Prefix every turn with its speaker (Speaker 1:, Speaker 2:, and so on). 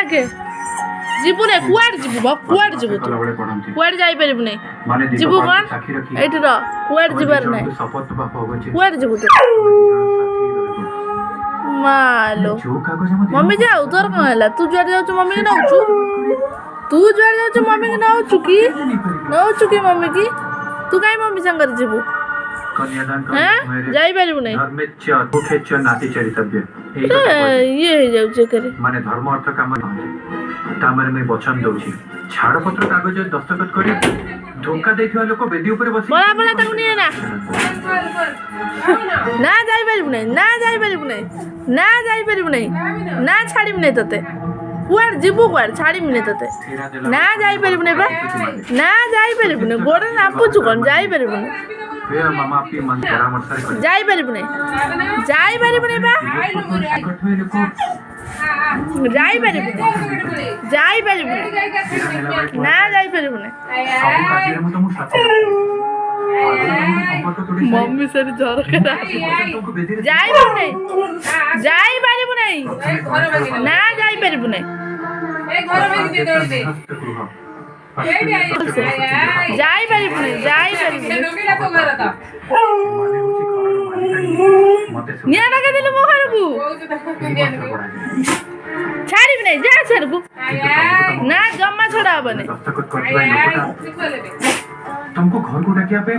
Speaker 1: आगे जीवु ने कुआड जीवु कुआड जीवु तू कुआड जाई परिबु नै जीवु कोन एठी र कुआड जीवार नै कुआड जीवु तू मालो मम्मी जाऊ तोर कोन हला तू जुआड जाऊ मम्मी के नाउछु तू जुआड जाऊ मम्मी के नाउछु की मम्मी की तू काई मम्मी संगर जीवु जाई परिबु नै
Speaker 2: नाती चरितव्य
Speaker 1: ये हे जाऊ जे करे
Speaker 2: माने धर्म अर्थ काम तामरे में वचन दउछि छाड़ पत्र कागज दस्तखत करी धोखा देथिवा लोक बेदी ऊपर बसी
Speaker 1: बोला बोला ताकू नहीं ना ना जाई परिबु नै ना जाई परिबु नै ना जाई परिबु नै ना छाड़िम नै तते कुआर जीवु कुआर छाड़िम नै तते ना जाई परिबु नै बा ना जाई परिबु नै गोड़ ना पुछु कोन जाई परिबु नै
Speaker 2: हे मामा आपकी मन परामर्श
Speaker 1: जाई परिबु नै जाई परिबु नै बा जाई परिबु ना जाई परिबु नै
Speaker 2: सब काजे मु तुम साथ
Speaker 1: मम्मी से जर करा जाई परिबु नै जाई परिबु नै ना जाई परिबु नै
Speaker 3: ए घर में दे दे
Speaker 1: जाई परिबु नै जाई परिबु नै
Speaker 3: नोकेला तो घर था
Speaker 1: निया लगा दिलो मोहर को छाड़ी भी नहीं जा सर को ना जम्मा छोड़ा बने
Speaker 2: तुमको घर को डाकिया पे